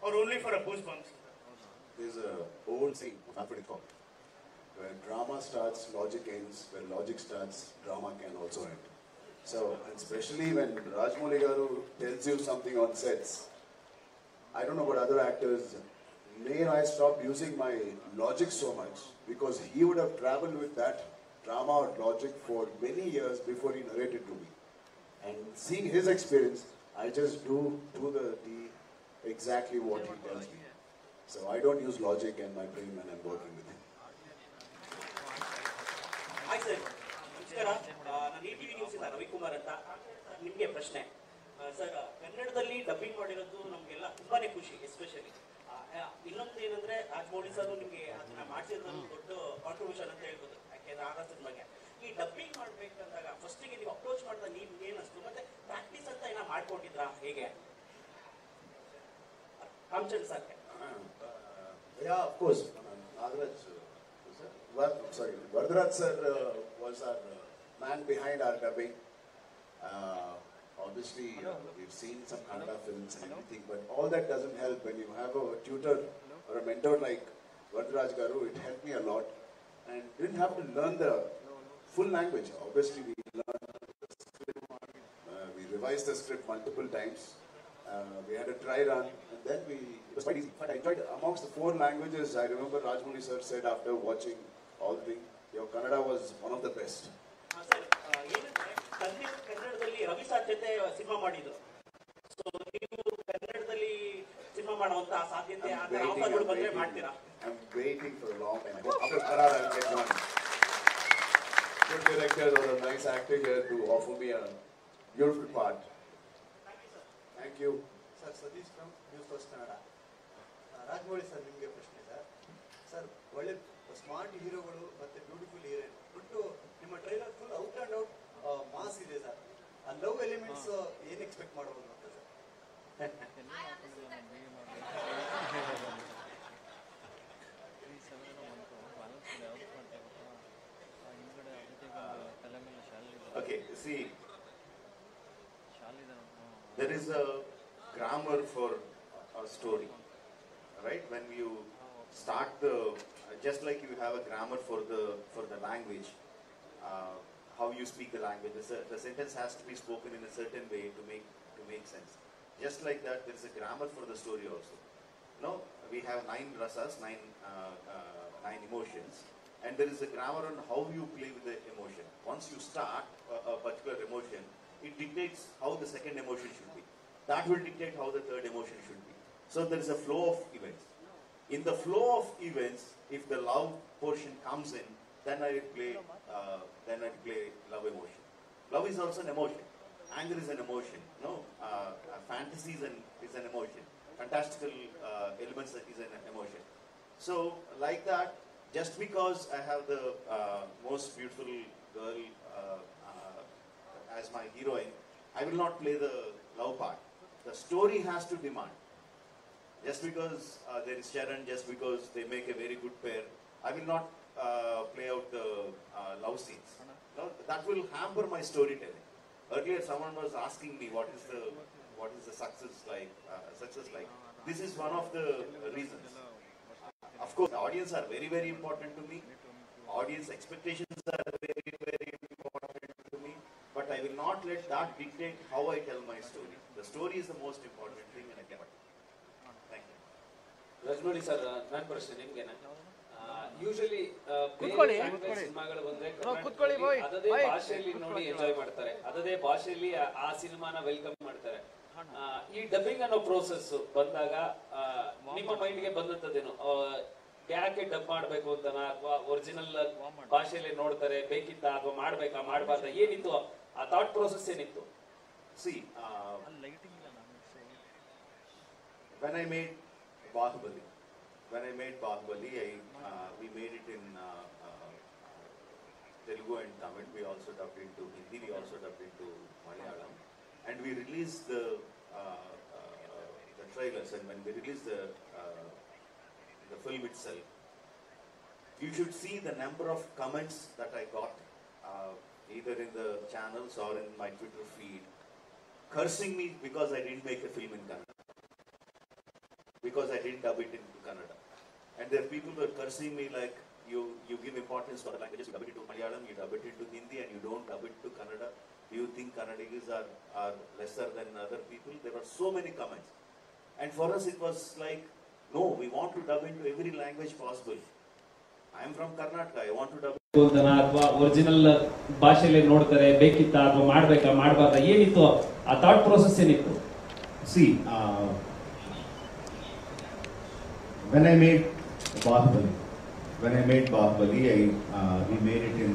or only for a goosebumps? There's a old saying, where drama starts, logic ends. Where logic starts, drama can also end. So, and especially when Rajamouli Garu tells you something on sets, I don't know about other actors, may I stop using my logic so much, because he would have traveled with that drama or logic for many years before he narrated to me. And seeing his experience, I just do to the exactly what he tells me. So I don't use logic and my brain when I'm working with him. Hi sir, ನಮಸ್ಕಾರ. ನಾನು ETV news ಇಂದ ರವಿಕುಮಾರ್ ಅಂತ. ನಿಮಗೆ ಪ್ರಶ್ನೆ sir, ಕನ್ನಡದಲ್ಲಿ dubbing ಮಾಡಿರೋದು ನಮಗೆಲ್ಲ ತುಂಬಾನೇ ಖುಷಿ. ಎಸ್ಪೆಷಲಿ ಇನ್ನೊಂದು ಏನಂದ್ರೆ ರಾಜಮೌಳಿ ಸರ್ ನಿಮಗೆ ಅದನ್ನ ಮಾಡಿಸಿರೋದು ದೊಡ್ಡ ಕಾಂಟ್ರಿಬ್ಯೂಷನ್ ಅಂತ ಹೇಳ್ಬೋದು. ಯಾಕೆಂದ್ರೆ ಆ ಸಿನಿಮಾಗೆ ಈ ಡಬ್ಬಿಂಗ್ ಮಾಡ್ಬೇಕಂದಾಗ ಫಸ್ಟಿಗೆ ನೀವು ಅಪ್ರೋಚ್ ಮಾಡಿದ ನೀವು ಏನಿಸ್ತು, ಮತ್ತೆ ಪ್ರಾಕ್ಟೀಸ್ ಅಂತ ಏನೋ ಮಾಡ್ಕೊಂಡಿದ್ರಾ ಹೇಗೆ? Ramachandra sir. Yeah, of course. Nagaraj, Varadaraj sir was our man behind our dubbing. Obviously, we've seen some Kannada films and everything, but all that doesn't help when you have a tutor or a mentor like Varadaraj Garu. It helped me a lot, and didn't have to learn the full language. Obviously, we learned the script, we revised the script multiple times. We had a try run, and then it was quite easy. But I enjoyed amongst the 4 languages. I remember Rajamouli sir said after watching all the thing, your Kannada was one of the best. ಕನ್ನಡದಲ್ಲಿ Ravi sir ಜೊತೆ cinema ಮಾಡಿದ್ರು. So ನೀವು ಕನ್ನಡದಲ್ಲಿ cinema ಮಾಡುವಂತ ಸಾಧ್ಯತೆ ಆಫರ್ಗಳು ಬಂದ್ರೆ ಮಾಡ್ತೀರಾ? I'm waiting for a long time. After Karar, I'll get one good director or a nice actor here to offer me a beautiful part. Thank you. Sir, Sadish from News First Kannada. Rajamouli sir, ನಿಮಗೆ ಪ್ರಶ್ನೆ sir. ಒಳ್ಳೆ smart ಹೀರೋಗಳು ಮತ್ತೆ beautiful heroine ಬಿಟ್ಟು ನಿಮ್ಮ trailer full out and out mass ಇದೆ sir. ಆ love elements ಏನ್ ಎಕ್ಸ್ಪೆಕ್ಟ್ ಮಾಡಬಹುದು ಅಂತ sir? Okay, see, there is a grammar for a story, right? When you start just like you have a grammar for the language, how you speak the language, the sentence has to be spoken in a certain way to make sense. Just like that, there is a grammar for the story also. No, we have 9 rasas, 9 emotions, and there is a grammar on how you play with the emotion. Once you start a particular emotion, it dictates how the second emotion should be. That will dictate how the third emotion should be. So there is a flow of events. In the flow of events, if the love portion comes in, then I play love emotion. Love is also an emotion. Anger is an emotion. No, fantasy is an emotion. Fantastical elements is an emotion. So like that, just because I have the most beautiful girl as my heroine, I will not play the love part. The story has to demand. Just because there is Sharon, just because they make a very good pair, I will not play out the love scenes. No, that will hamper my storytelling. Earlier, someone was asking me what is the success like. This is one of the reasons. Of course, the audience are very, very important to me. Audience expectations are very, very important to me. But I will not let that dictate how I tell my story. The story is the most important thing in a game. Thank you. Rajamouli sir, ನನ್ನ ಪ್ರಶ್ನೆ ನಿಮ್ಗೆ. Usually ಸಿನಿಮಾಗಳು ಬಂದ್ರೆ ಅದೇ ಭಾಷೆಯಲ್ಲಿ ನೋಡಿ enjoy ಮಾಡ್ತಾರೆ, ಅದೇ ಭಾಷೆಯಲ್ಲಿ ಆ ಸಿನಿಮಾನ ವೆಲ್ಕಮ್ ಮಾಡ್ತಾರೆ. ಈ ಡಬ್ಬಿಂಗ್ ಅನ್ನೋ ಪ್ರೋಸೆಸ್ ಬಂದಾಗ ನಿಮ್ಮ ಮೈಂಡ್ಗೆ ಬಂದಂತದ್ದೇನು? ಯಾಕೆ ಡಬ್ ಮಾಡ್ಬೇಕು ಅಂತನಾ, ಅಥವಾ ಒರಿಜಿನಲ್ ಭಾಷೆಯಲ್ಲಿ ನೋಡ್ತಾರೆ ಬೇಕಿತ್ತ, ಅಥವಾ ಮಾಡ್ಬೇಕಾ ಮಾಡಬಾರ್ದ, ಏನಿತ್ತು ಆ ಥಾಟ್ ಪ್ರೋಸೆಸ್ ಏನಿತ್ತು? See, when I made Bahubali, we made it in Telugu and Tamil. We also dubbed into Hindi. We also dubbed into Malayalam, and we released the trailers. And when we released the film itself, you should see the number of comments that I got, either in the channels or in my Twitter feed, cursing me because I didn't make a film in Kannada. because I didn't dub it into Kannada. And there people were cursing me like, you give importance to other languages, you dub it into Malayalam, you dub it into Hindi, and you don't dub it to Kannada. Do you think Kannadigas are lesser than other people? There were so many comments. And for us it was like, no, we want to dub into every language possible. I am from Karnataka, I want to dub ಅಥವಾ original ಭಾಷೆಯಲ್ಲಿ ನೋಡ್ತಾರೆ, ಬೇಕಿತ್ತಾ ಅಥವಾ ಮಾಡ್ಬೇಕಾ ಮಾಡಬಾರ್ದಾ, ಏನಿತ್ತು ಆ thought process ಏನಿತ್ತು? See, when I made Bahubali, we made it in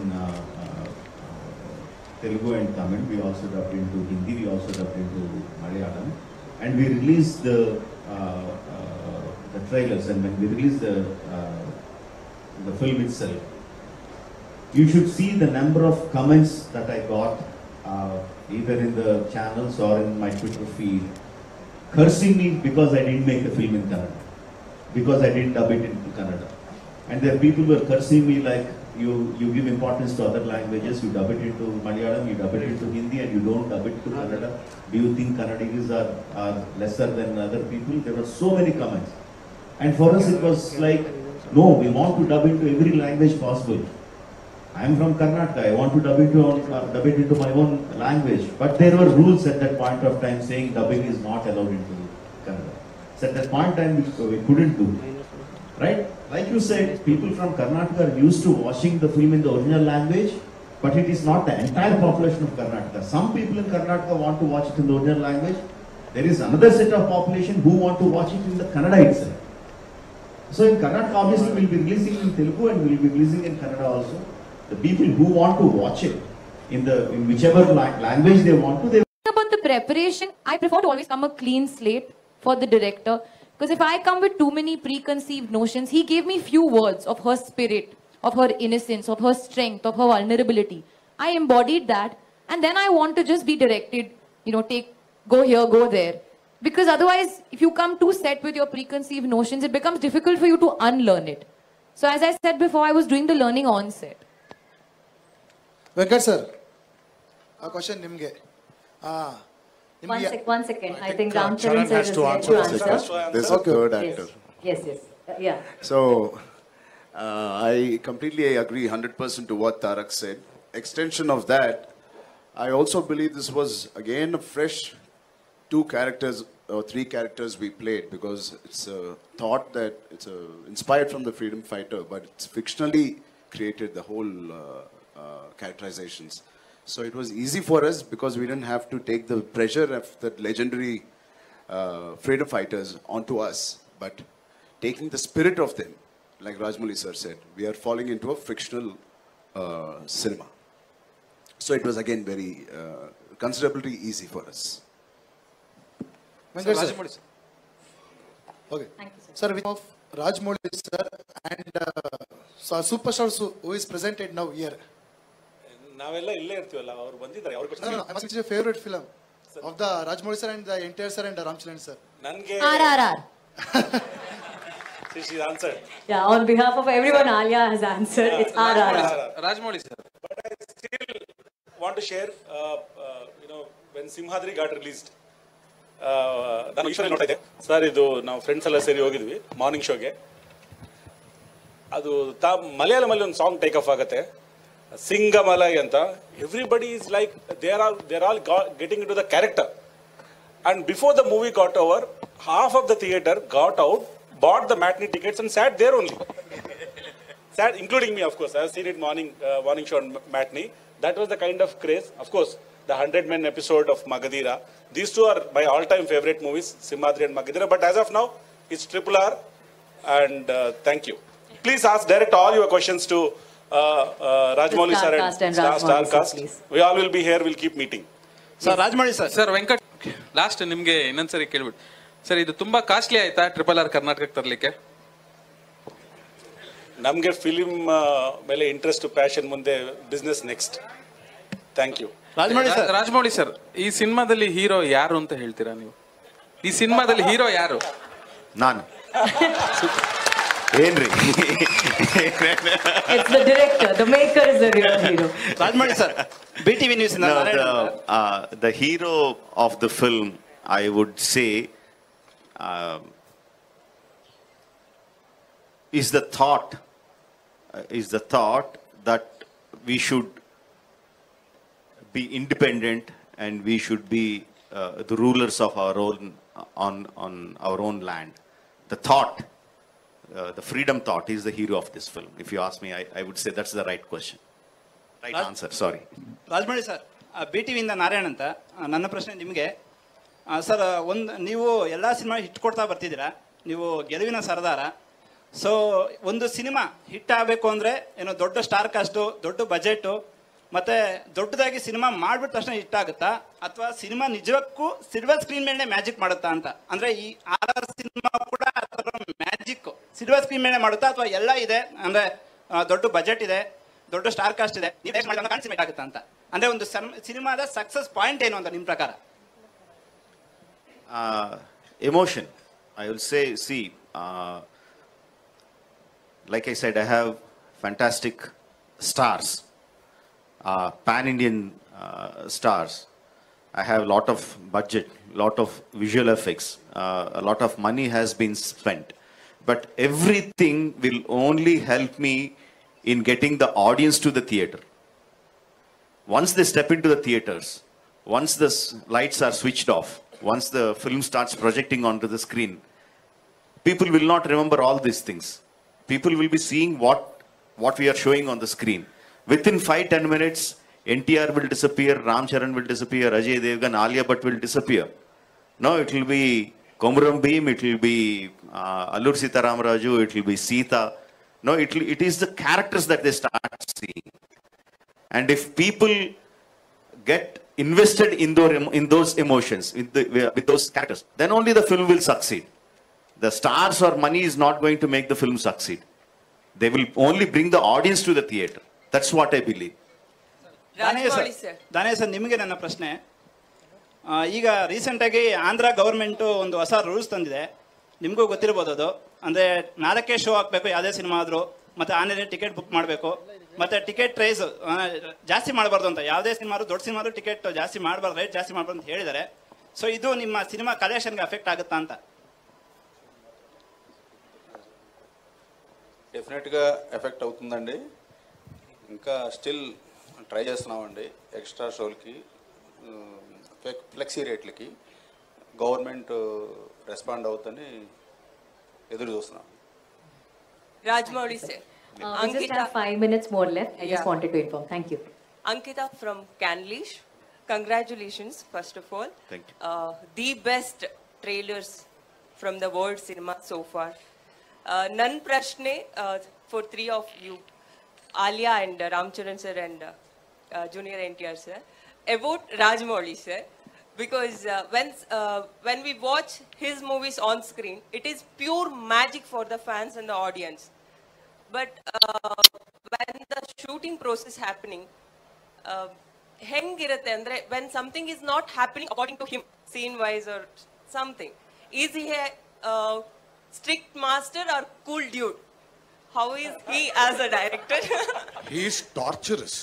Telugu and Tamil. We also dubbed into Hindi. We also dubbed into Malayalam, and we released the trailers. And when we released the film itself, you should see the number of comments that I got, either in the channels or in my Twitter feed, cursing me because I didn't make the film in Kannada, because I didn't dub it into Kannada. And there people were cursing me like, you give importance to other languages, you dub it into Malayalam, you dub it into Hindi, and you don't dub it to Kannada. Do you think Kannadigas are lesser than other people? There were so many comments. And for us it was like, no, we want to dub into every language possible. I am from Karnataka, I want to dub it into my own language. But there were rules at that point of time saying dubbing is not allowed into Kannada. So at that point of time we couldn't do. Right? Like you said, people from Karnataka are used to watching the film in the original language, but it is not the entire population of Karnataka. Some people in Karnataka want to watch it in the original language. There is another set of population who want to watch it in the Kannada itself. So in Karnataka, obviously, we'll be releasing in Telugu and we'll be releasing in Kannada also. The people who want to watch it in whichever language they want to, they. About the preparation, I prefer to always come a clean slate for the director, because if I come with too many preconceived notions, he gave me few words of her spirit, of her innocence, of her strength, of her vulnerability. I embodied that, and then I want to just be directed, go here, go there. Because otherwise, if you come too set with your preconceived notions, it becomes difficult for you to unlearn it. So as I said before, I was doing the learning on set. Venkat sir, a question nimge. One second. I think Ramcharan sir is here to answer. This is a third actor. Yes. Yeah. So, I completely agree 100% to what Tarak said. Extension of that, I also believe this was again a fresh 2 characters or 3 characters we played, because it's a thought that it's inspired from the freedom fighter, but it's fictionally created, the whole characterizations. So it was easy for us because we didn't have to take the pressure of the legendary freedom fighters onto us, but taking the spirit of them, like Rajmouli sir said, we are falling into a fictional cinema. So it was again very considerably easy for us. Venkat sir. Okay. Thank you, sir. Sir, with of Rajmouli sir and superstars who is presented now here. ನಾವೆಲ್ಲ ಇಲ್ಲೇ ಇರ್ತೀವಲ್ಲ, ಅವ್ರು ಬಂದಿದ್ದಾರೆ, ಅವ್ರ No, what's your favorite film of the Rajmouli sir and the NTR sir and Ramcharan sir? ನನಗೆ RRR. she answered. Yeah, on behalf of everyone, Alia has answered. It's RRR. Rajmouli sir. But I still want to share, when Simhadri got released, ನಾನು ಈಶ್ವರ ನೋಡ್ತಾ ಇದ್ದೆ sir, ಇದು ನಾವು friends ಎಲ್ಲ ಸೇರಿ ಹೋಗಿದ್ವಿ morning ಶೋಗೆ. ಅದು ಮಲಯಾಳಮಲ್ಲಿ ಒಂದು ಸಾಂಗ್ ಟೇಕ್ ಆಫ್ ಆಗುತ್ತೆ, Singamalai anta. Everybody is like, they're all getting into the character. And before the movie got over, half of the theater got out, bought the matinee tickets and sat there only. Sat, including me, of course. I have seen it morning show and matinee. That was the kind of craze. Of course, the 100 Men episode of Magadira. These 2 are my all-time favorite movies, Simhadri and Magadira. But as of now, it's RRR. And thank you. Please direct all your questions to Rajmouli sir and Starcast. We all will be here. We'll keep meeting. Sir, Rajmouli sir. Sir, Venkat. Last ನಿಮಗೆ ಇನ್ನೊಂದ್ಸರಿ ಕೇಳ್ಬಿಟ್ಟು sir, ಇದು ತುಂಬಾ costly ಆಯ್ತಾ RRR ಕರ್ನಾಟಕಕ್ಕೆ ತರಲಿಕ್ಕೆ? ನಮಗೆ film ಮೇಲೆ ಇಂಟ್ರೆಸ್ಟ್, ಪ್ಯಾಷನ್, ಮುಂದೆ business next. Thank you. Rajamouli sir, ಈ ಸಿನಿಮಾದಲ್ಲಿ ಹೀರೋ ಯಾರು ಅಂತ ಹೇಳ್ತೀರಾ ನೀವು? ಈ ಸಿನಿಮಾದಲ್ಲಿ ಹೀರೋ ಯಾರು? ನಾನು. ಏನ್ರಿ? It's the director, the maker is the real hero. Rajamouli sir, BTV News. The hero of the film, I would say, is the thought that we should be independent and we should be the rulers of our own on our own land. The thought, the freedom thought, is the hero of this film. If you ask me, I would say that's the right question. Right answer. Sorry. Rajamouli sir, B T ವಿಯಿಂದ ನಾರಾಯಣ್ ಅಂತ. ನನ್ನ ಪ್ರಶ್ನೆ ನಿಮಗೆ sir, ನೀವು ಎಲ್ಲ cinema hit ಕೊಡ್ತಾ ಬರ್ತಿದ್ದೀರಾ, ನೀವು ಗೆಲುವಿನ ಸರದಾರ. ಸೊ ಒಂದು ಸಿನಿಮಾ ಹಿಟ್ ಆಗಬೇಕು ಅಂದರೆ ಏನೋ ದೊಡ್ಡ ಸ್ಟಾರ್ ಕಾಸ್ಟು, ದೊಡ್ಡ ಬಜೆಟು, ಮತ್ತು ದೊಡ್ಡದಾಗಿ ಸಿನಿಮಾ ಮಾಡಿಬಿಟ್ಟ ತಕ್ಷಣ ಹಿಟ್ ಆಗುತ್ತಾ, ಅಥವಾ ಸಿನಿಮಾ ನಿಜಕ್ಕೂ ಸಿಲ್ವರ್ ಸ್ಕ್ರೀನ್ ಮೇಲೆ ಮ್ಯಾಜಿಕ್ ಮಾಡುತ್ತಾ ಅಂತ? ಅಂದರೆ ಈ ಆರ್ ಸಿನಿಮಾ ಕೂಡ ಮ್ಯಾಜಿಕ್ ಸಿಲ್ವರ್ ಸ್ಕ್ರೀನ್ ಮೇಲೆ ಮಾಡುತ್ತಾ, ಅಥವಾ ಎಲ್ಲ ಇದೆ ಅಂದರೆ ದೊಡ್ಡ ಬಜೆಟ್ ಇದೆ, ದೊಡ್ಡ ಸ್ಟಾರ್ ಕಾಸ್ಟ್ ಇದೆ, ಕಾನ್ಸಿಮೇಟ್ ಆಗುತ್ತಾ ಅಂತ? ಅಂದರೆ ಒಂದು ಸಿನಿಮಾದ ಸಕ್ಸಸ್ ಪಾಯಿಂಟ್ ಏನು ಅಂತ ನಿಮ್ಮ ಪ್ರಕಾರ? Emotion. I will say, see, like I said, I have fantastic stars, pan-Indian stars. I have a lot of budget, lot of visual effects, a lot of money has been spent. But everything will only help me in getting the audience to the theater. Once they step into the theaters, once the lights are switched off, once the film starts projecting onto the screen, people will not remember all these things. People will be seeing what we are showing on the screen. Within 5-10 minutes, NTR will disappear, Ram Charan will disappear, Ajay Devgan, Alia Bhatt will disappear. No, it will be Komuram Bheem, it will be Allur Sita Ramaraju, it will be Sita. No, it is the characters that they start seeing. And if people get invested in those emotions, with those characters, then only the film will succeed. The stars or money is not going to make the film succeed. They will only bring the audience to the theater. That's what I believe. ದಾನೇ sir, ನಿಮಗೆ ನನ್ನ ಪ್ರಶ್ನೆ. ಈಗ ರೀಸೆಂಟಾಗಿ Andhra government ಒಂದು ಹೊಸ rules ತಂದಿದೆ, ನಿಮಗೂ ಗೊತ್ತಿರ್ಬೋದು ಅದು. ಅಂದರೆ 4ಕ್ಕೆ ಶೋ ಹಾಕಬೇಕು ಯಾವುದೇ ಸಿನಿಮಾ ಆದರೂ, ಮತ್ತು ಆನ್ಲೈನ್ ಟಿಕೆಟ್ ಬುಕ್ ಮಾಡಬೇಕು, ಮತ್ತು ಟಿಕೆಟ್ ಪ್ರೈಸ್ ಜಾಸ್ತಿ ಮಾಡಬಾರ್ದು ಅಂತ. ಯಾವುದೇ ಸಿನಿಮಾ, ದೊಡ್ಡ ಸಿನಿಮಾ ಟಿಕೆಟ್ ಜಾಸ್ತಿ ಮಾಡಬಾರ್ದು, ರೇಟ್ ಜಾಸ್ತಿ ಮಾಡಬಾರ್ದು ಅಂತ ಹೇಳಿದ್ದಾರೆ. ಸೊ ಇದು ನಿಮ್ಮ ಸಿನಿಮಾ ಕಲೆಕ್ಷನ್ಗೆ ಅಫೆಕ್ಟ್ ಆಗುತ್ತಾ ಅಂತ? డెఫినెట్గా ఎఫెక్ట్ అవుతుందండి. ఇంకా స్టిల్ ట్రై చేస్తున్నామండి. ఎక్స్ట్రా షోలకి, ఫ్లెక్సీ రేట్లకి గవర్నమెంట్ రెస్పాండ్ అవుతుందని ఎదురు చూస్తున్నాం. Rajmouli sir. We just have 5 minutes more left. I just wanted to inform. Thank you. Ankita from Canlish. Congratulations, first of all. Thank you. The best trailers from the world cinema so far. Nan prashne for 3 of you, Alia and Ram Charan sir and Junior NTR sir, about Rajmouli sir. Because when we watch his movies on screen, it is pure magic for the fans and the audience. But when the shooting process happening, hengirutte andre, when something is not happening according to him, scene wise or something, is he a strict master or cool dude? How is he as a director? He is torturous.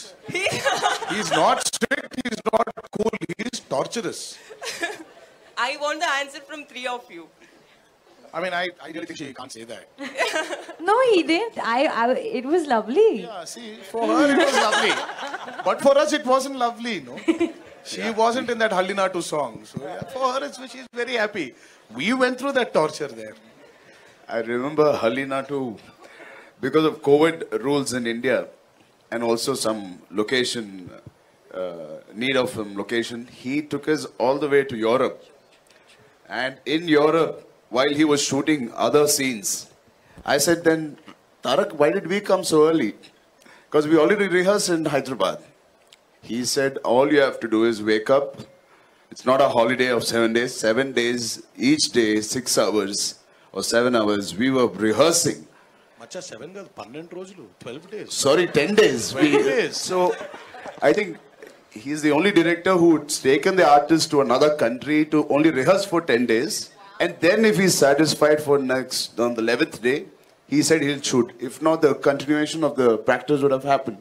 He's not strict, he's not cool, he is torturous. I want the answer from 3 of you. I mean, I really think she can't say that. No, he didn't. It was lovely. Yeah, see, for her it was lovely. But for us it wasn't lovely, no? She wasn't in that Hallinatu song. So yeah, for her she's very happy. We went through that torture there. I remember Hallinatu, because of COVID rules in India and also some location, need of location, he took us all the way to Europe. And in Europe, while he was shooting other scenes, I said then, Tarak, why did we come so early? Because we already rehearsed in Hyderabad. He said, all you have to do is wake up. It's not a holiday of 7 days. 7 days, each day, 6 hours or 7 hours, we were rehearsing. Macha 7 days, 12 రోజులు, 12 days. Sorry, 10 days. 12 days. So, I think he's the only director who's taken the artist to another country to only rehearse for 10 days. And then if he's satisfied for next, on the 11th day, he said he'll shoot. If not, the continuation of the practice would have happened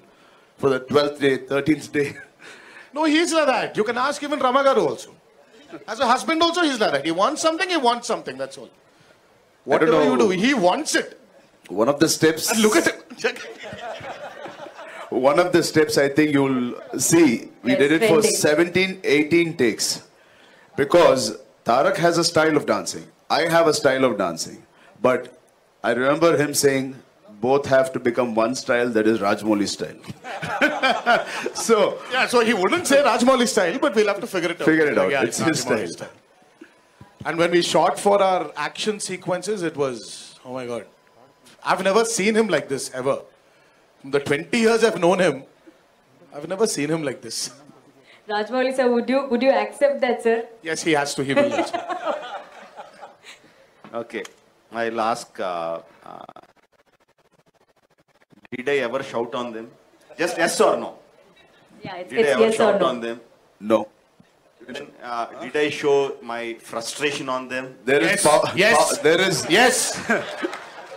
for the 12th day, 13th day. No, he's like that. You can ask even Ramagaru also. As a husband also, he's like that. He wants something, that's all. Whatever you do, he wants it. One of the steps. And look at it. One of the steps I think you'll see, we Yes, did it for trending. 17, 18 takes. Because Tarak has a style of dancing. I have a style of dancing. But I remember him saying, both have to become one style, that is Rajmouli style. So, yeah, so he wouldn't say Rajmouli style, but we'll have to figure it out. Figure it out. Yeah, It's his Rajmouli style. And when we shot for our action sequences, it was, oh my God. I've never seen him like this ever. From the 20 years I've known him, I've never seen him like this. Rajmouli sir, would you accept that, sir? Yes, he has to. He will. Okay, I'll ask, did I ever shout on them? Just yes or no? Yeah, it's Did I ever yes or shout no. on them? No. Did I show my frustration on them? There is Yes. there is Yes.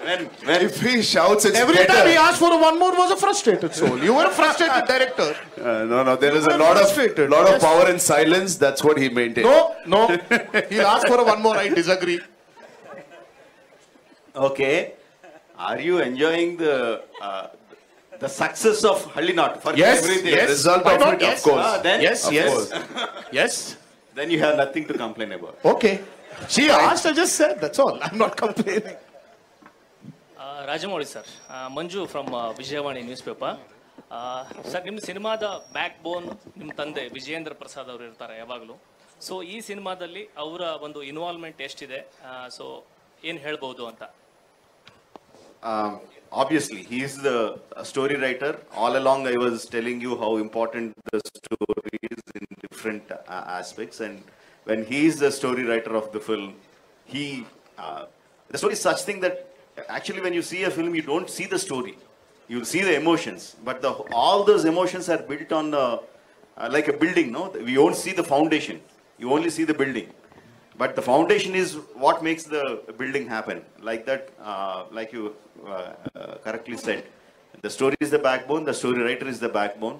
When if he shouts, it's Every better. time he asked for a one more was a frustrated soul. You were a frustrated director. No, there is a I'm lot frustrated. of Yes. power in silence. That's what he maintained. No. He'll ask for a one more. I disagree. Okay, are you enjoying the success of Hallinattu? Forget Yes, everything. yes. The result Why of not? it, Yes. of course. Then, Yes, Of yes. course. Yes. then you have nothing to complain about. Okay. She asked, I just said. That's all. I'm not complaining. Rajamouli sir Manju from Vijayavani news paper sir ನಿಮ್ಮ ಸಿನಿಮಾದ back ಬೋನ್ ನಿಮ್ಮ ತಂದೆ ವಿಜಯೇಂದ್ರ ಪ್ರಸಾದ್ ಅವರು ಇರ್ತಾರೆ ಯಾವಾಗಲೂ so ಈ ಸಿನಿಮಾದಲ್ಲಿ ಅವರ ಒಂದು ಇನ್ವಾಲ್ವ್ಮೆಂಟ್ ಎಷ್ಟಿದೆ ಸೊ ಏನು ಹೇಳ್ಬೋದು ಅಂತ Obviously, he is the story writer. All along, I was telling you how important the story is in different aspects. And when he is the story writer of the film, the story is such thing that actually when you see a film, you don't see the story. You see the emotions. But all those emotions are built on like a building, no? We don't see the foundation. You only see the building. But the foundation is what makes the building happen. Like that, like you correctly said, the story is the backbone, the story writer is the backbone.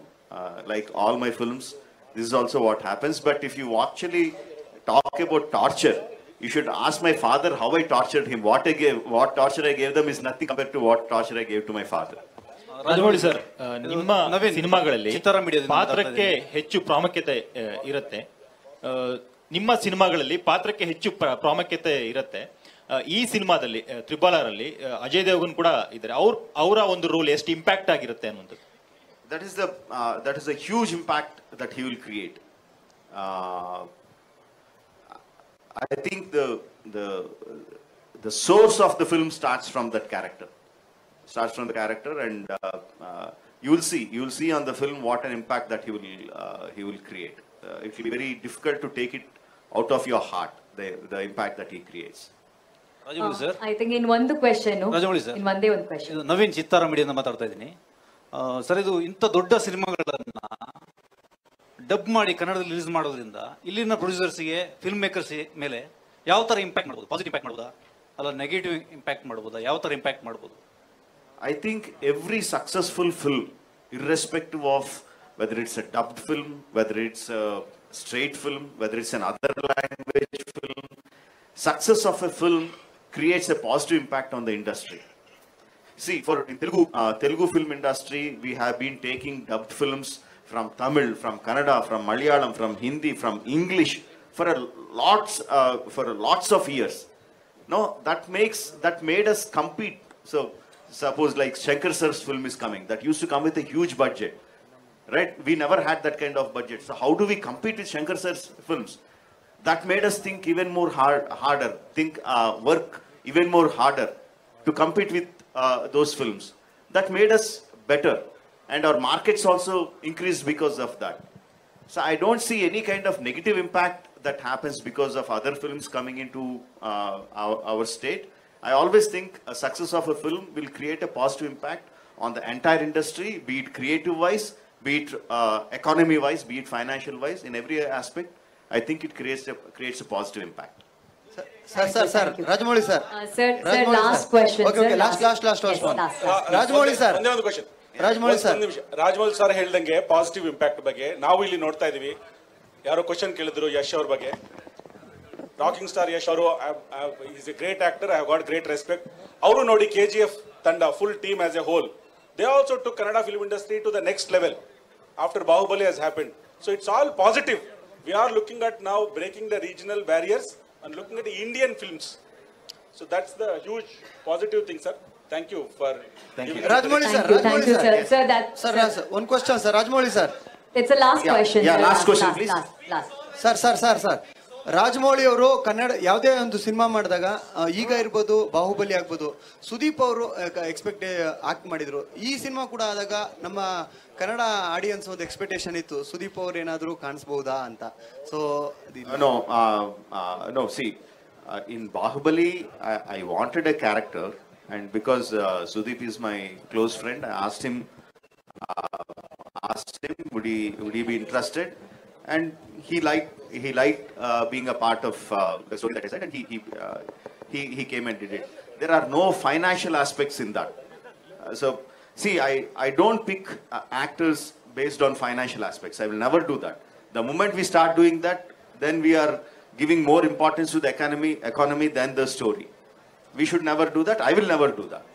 Like all my films, this is also what happens. But if you actually talk about torture, you should ask my father how I tortured him. What torture I gave them is nothing compared to what torture I gave to my father. Rajamouli sir ನಿಮ್ಮ ಸಿನಿಮಾಗಳಲ್ಲಿ ಪಾತ್ರಕ್ಕೆ ಹೆಚ್ಚು ಪ್ರಾಮುಖ್ಯತೆ ಇರುತ್ತೆ ನಿಮ್ಮ ಸಿನಿಮಾಗಳಲ್ಲಿ ಪಾತ್ರಕ್ಕೆ ಹೆಚ್ಚು ಪ್ರಾಮುಖ್ಯತೆ ಇರುತ್ತೆ ಈ ಸಿನಿಮಾದಲ್ಲಿ ತ್ರಿಬಲ್ ಆರ್ ಅಲ್ಲಿ ಅಜಯ್ ದೇವಗನ್ ಕೂಡ ಇದ್ದಾರೆ ಅವರ ಒಂದು ರೋಲ್ ಎಷ್ಟು ಇಂಪ್ಯಾಕ್ಟ್ ಆಗಿರುತ್ತೆ ಅನ್ನುವಂಥದ್ದು That is a huge impact that he will create. I think the source of the film starts from that character. And you will see on the film what an impact that he will create. It will be very difficult to take it out of your heart, the impact that he creates. Rajamouli sir I think in one question, Rajamouli sir in ಒಂದೇ ಒಂದು question. ಇದು ನವೀನ್ ಚಿತ್ತಾರ ಮೀಡಿಯಿಂದ ಮಾತಾಡ್ತಾ ಇದ್ದೀನಿ sir. ಇದು ಇಂಥ ದೊಡ್ಡ ಸಿನಿಮಾಗಳನ್ನ ಡಬ್ ಮಾಡಿ ಕನ್ನಡದಲ್ಲಿ ರಿಲೀಸ್ ಮಾಡೋದ್ರಿಂದ ಇಲ್ಲಿನ ಪ್ರೊಡ್ಯೂಸರ್ಸ್ಗೆ ಫಿಲ್ಮ್ ಮೇಕರ್ಸ್ ಮೇಲೆ ಯಾವ ಥರ ಇಂಪ್ಯಾಕ್ಟ್ ಮಾಡ್ಬೋದು? ಪಾಸಿಟಿವ್ ಇಂಪ್ಯಾಕ್ಟ್ ಮಾಡ್ಬೋದಾ ಅಲ್ಲ ನೆಗೆಟಿವ್ ಇಂಪ್ಯಾಕ್ಟ್ ಮಾಡ್ಬೋದಾ? ಯಾವ ಥರ ಇಂಪ್ಯಾಕ್ಟ್ ಮಾಡ್ಬೋದು? I think every successful film, irrespective of whether it's a dubbed film, whether it's a straight film, whether it's an other language film, success of a film creates a positive impact on the industry. See, for in Telugu film industry, we have been taking dubbed films from Tamil, from Kannada, from Malayalam, from Hindi, from English for lots of years. No, that made us compete. So suppose like Shankar Sir's film is coming, that used to come with a huge budget, right? We never had that kind of budget. So how do we compete with Shankar Sir's films? That made us think even more harder, work even more harder to compete with those films. That made us better, and our markets also increased because of that. So I don't see any kind of negative impact that happens because of other films coming into our state. I always think a success of a film will create a positive impact on the entire industry, be it creative wise, be it economy wise, be it financial wise, in every aspect. I think it creates a positive impact. Sir, Rajmouli sir. Sir, last question. Okay, last one. Rajmouli sir. ಒಂದೇ question. Rajamouli sir. Rajamouli sir ಹೇಳ್ದಂಗೆ positive impact ಬಗ್ಗೆ ನಾವು ಇಲ್ಲಿ ನೋಡ್ತಾ ಇದೀವಿ. ಯಾರೋ question ಕೇಳಿದ್ರು ಯಶ್ ಅವ್ರ ಬಗ್ಗೆ. ರಾಕಿಂಗ್ ಸ್ಟಾರ್ ಯಶ್ ಅವರು is A great actor, I have got great respect. ಅವರು ನೋಡಿ KGF Tanda, full team as a whole. They also took Kannada film industry to the next level after Bahubali has happened. So it's all positive. We are looking at now breaking the regional barriers and looking at the Indian films. So that's the huge positive thing, sir. Thank you for giving us Rajmouli the- sir, Thank you, sir. Sir, that. Sir, one question, sir. Rajmouli sir. It's a last question. Yeah, sir. last question, please. Last. Sir Rajamouli ಅವರು ಕನ್ನಡ ಯಾವುದೇ ಒಂದು cinema ಮಾಡಿದಾಗ ಈಗ ಇರ್ಬೋದು ಬಾಹುಬಲಿ ಆಗ್ಬೋದು ಸುದೀಪ್ ಅವರು expect act ಮಾಡಿದ್ರು. ಈ ಸಿನಿಮಾ ಕೂಡ ಆದಾಗ ನಮ್ಮ ಕನ್ನಡ ಆಡಿಯನ್ಸ್ ಒಂದು ಎಕ್ಸ್ಪೆಕ್ಟೇಷನ್ ಇತ್ತು ಸುದೀಪ್ ಅವರು ಏನಾದರೂ ಕಾಣಿಸ್ಬಹುದಾ ಅಂತ. So no, see, in Bahubali, I wanted a character, and because Sudeep is my close friend, I asked him would he be interested, and he liked being a part of the story that I said, and he came and did it. There are no financial aspects in that. So see, I don't pick actors based on financial aspects. I will never do that. The moment we start doing that, then we are giving more importance to the economy than the story. We should never do that. I will never do that.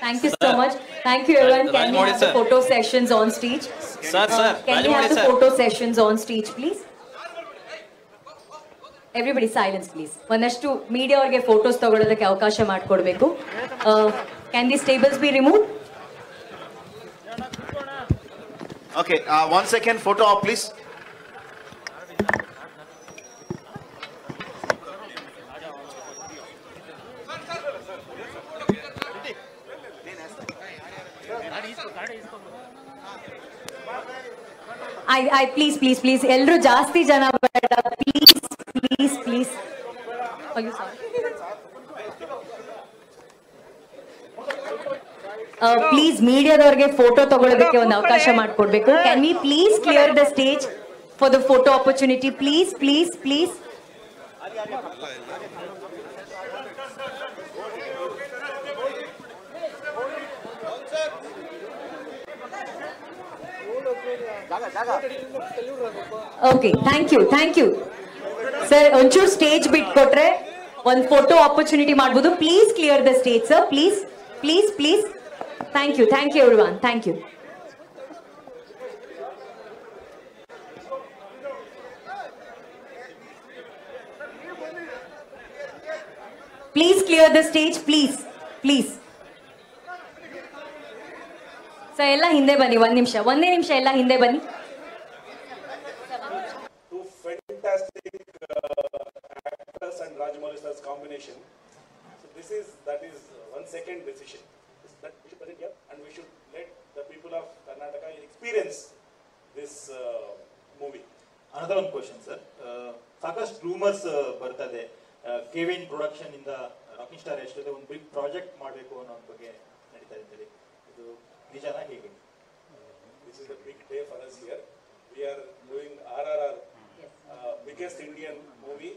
Thank you so much. Thank you, everyone. Can we have the photo sessions on stage? Sir. Can we have the photo sessions on stage, please? Everybody silence, please. ಒಂದಷ್ಟು media ಅವರಿಗೆ photos ತಗೊಳ್ಳೋದಕ್ಕೆ ಅವಕಾಶ ಮಾಡಿಕೊಡ್ಬೇಕು. Can these tables be removed? Okay, 1 second, photo op, please. I please ಎಲ್ಲರೂ ಜಾಸ್ತಿ ಜನ ಬೇಡ please ಅಯ್ಯೋ ಪ್ಲೀಸ್ ಮೀಡಿಯಾದವರಿಗೆ ಫೋಟೋ ತಗೊಳ್ಳೋದಕ್ಕೆ ಒಂದು ಅವಕಾಶ ಮಾಡಿಕೊಡ್ಬೇಕು. Can we please clear the stage for the photo opportunity please. Okay, thank you sir. ಒಂಚೂರು ಸ್ಟೇಜ್ ಬಿಟ್ಕೊಟ್ರೆ ಒಂದು ಫೋಟೋ ಆಪರ್ಚುನಿಟಿ ಮಾಡ್ಬೋದು. Please clear the stage sir, please. Thank you everyone. Thank you. Please clear the stage, please. Sir ಎಲ್ಲ ಹಿಂದೆ ಬನ್ನಿ, ಒಂದೇ ನಿಮಿಷ ಎಲ್ಲ ಹಿಂದೆ ಬನ್ನಿ. Two fantastic actors and Rajamouli sir's combination. So that is 1 second decision. That we should present here, and we should let the people of Karnataka experience this movie. Another one question, sir. ಸಾಕಷ್ಟು rumours ಬರ್ತದೆ, Kevin production ಇಂದ rocking star ಎಷ್ಟೊಂದು ಒಂದು big project ಮಾಡಬೇಕು ಅನ್ನೋ ಬಗ್ಗೆ ನಡೀತಾ ಇದ್ದಾರೆ. ಇದು ನಿಜನಾ ಹೇಗೆ? This is a big day for us here. We are doing RRR, biggest Indian movie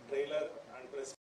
trailer